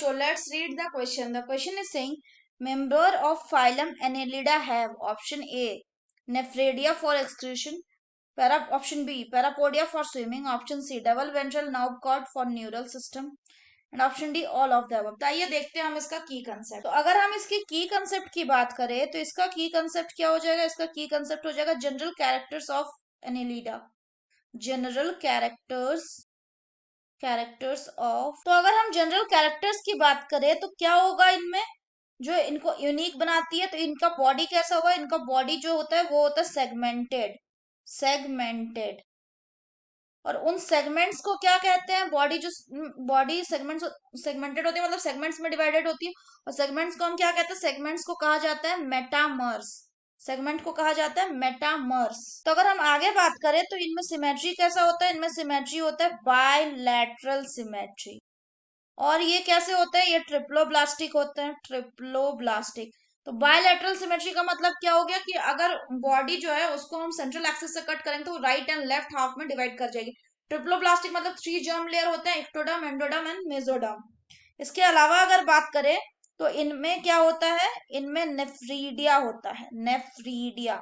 बच्चों, let's read the question. The question is saying member of phylum annelida have option A nephridia for excretion, option B parapodia for swimming, option C double ventral nerve cord for neural system and option D all of the above. तो आइए देखते हैं हम इसका की concept. तो अगर हम इसकी की कंसेप्ट की बात करें तो इसका की कंसेप्ट क्या हो जाएगा? इसका की कंसेप्ट हो जाएगा general characters of Annelida. General characters of. तो अगर हम जनरल कैरेक्टर्स की बात करें तो क्या होगा इनमें जो इनको यूनिक बनाती है? तो इनका बॉडी कैसा होगा? इनका बॉडी जो होता है वो होता है सेगमेंटेड. और उन सेगमेंट्स को क्या कहते हैं? बॉडी सेगमेंटेड होती है, मतलब सेगमेंट्स में डिवाइडेड होती है. और सेगमेंट्स को हम क्या कहते हैं? सेगमेंट्स को कहा जाता है मेटामर्स. सेगमेंट को कहा जाता है मेटामर्स. तो अगर हम आगे बात करें तो इनमें सिमेट्री कैसा होता है? इनमें सिमेट्री होता है बायलैटरल सिमेट्री. और ये कैसे होते हैं? ये ट्रिप्लोब्लास्टिक होते हैं, ट्रिप्लोब्लास्टिक. तो बायलैटरल सिमेट्री का मतलब क्या हो गया कि अगर बॉडी जो है उसको हम सेंट्रल एक्सिस से कट करेंगे तो राइट एंड लेफ्ट हाफ में डिवाइड कर जाएगी. ट्रिप्लोब्लास्टिक मतलब 3 जर्म लेयर होते हैं, एक्टोडर्म, एंडोडर्म एंड मेसोडर्म. इसके अलावा अगर बात करें तो इनमें क्या होता है? इनमें नेफ्रीडिया होता है. नेफ्रीडिया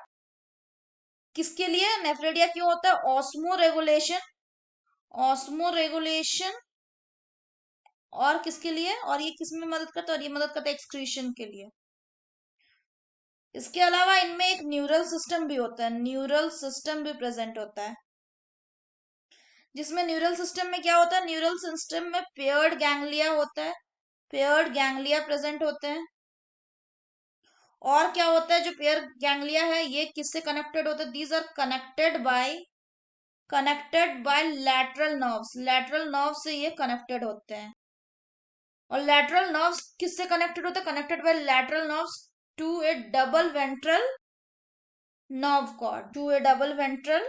किसके लिए? नेफ्रीडिया क्यों होता है? Osmo regulation. और किसके लिए? और ये किसमें मदद करता है? और ये मदद करता है एक्सक्रीशन के लिए. इसके अलावा इनमें एक न्यूरल सिस्टम भी होता है, न्यूरल सिस्टम भी प्रेजेंट होता है. जिसमें न्यूरल सिस्टम में क्या होता है? न्यूरल सिस्टम में पेयर्ड गैंग्लिया होता है, पेयर्ड गैंग्लिया प्रेजेंट होते हैं. और क्या होता है? जो पेयर गैंग्लिया है ये किससे कनेक्टेड होते हैं? These are connected by lateral nerves. Lateral nerve से ये कनेक्टेड होते हैं. और लैटरल नर्व्स किससे कनेक्टेड होते हैं? Connected by lateral nerves to a double ventral nerve cord. To a double ventral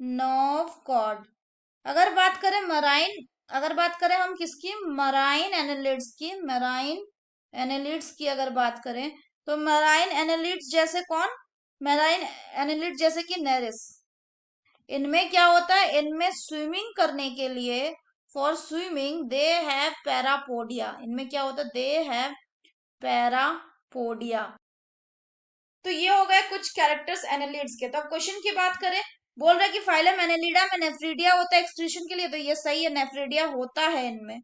nerve cord. अगर बात करें हम किसकी? मराइन एनालिड्स की अगर बात करें तो मराइन एनालिड्स जैसे कौन? मराइन एनालिड्स जैसे कि नेरिस. इनमें क्या होता है? इनमें स्विमिंग करने के लिए for swimming they have parapodia. इनमें क्या होता है? They have parapodia. तो ये हो गए कुछ कैरेक्टर्स एनालिड्स के. तो अब क्वेश्चन की बात करें, बोल रहा है कि फाइलम एनालिडा में नेफ्रीडिया होता है एक्सक्रीशन के लिए. तो ये सही है, नेफ्रीडिया होता है इनमें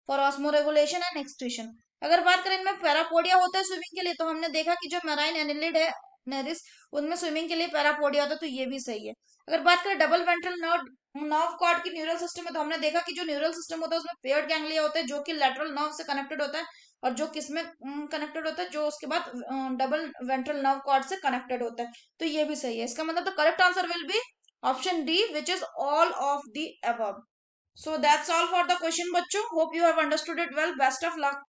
फॉर ऑस्मोरेगुलेशन एंड एक्सक्रीशन. अगर बात करें इनमें पैरापोडिया होता है स्विमिंग के लिए, तो हमने देखा कि जो मराइन एनालिड है नेरिस उनमें स्विमिंग के लिए पैरापोडिया होता है. तो ये भी सही है. अगर बात करें डबल वेंट्रल नर्व कॉर्ड की न्यूरल सिस्टम में, तो हमने देखा कि जो न्यूरल सिस्टम होता है उसमें पेयर्ड गैंग्लिया होता है जो कि लैटरल नर्व से कनेक्टेड होता है. और जो किसमें कनेक्टेड होता है? जो उसके बाद डबल वेंट्रल नर्व कॉर्ड से कनेक्टेड होता है. तो ये भी सही है. इसका मतलब the correct answer will be option D which is all of the above. So that's all for the question, बच्चों. Hope you have understood it well. Best of luck.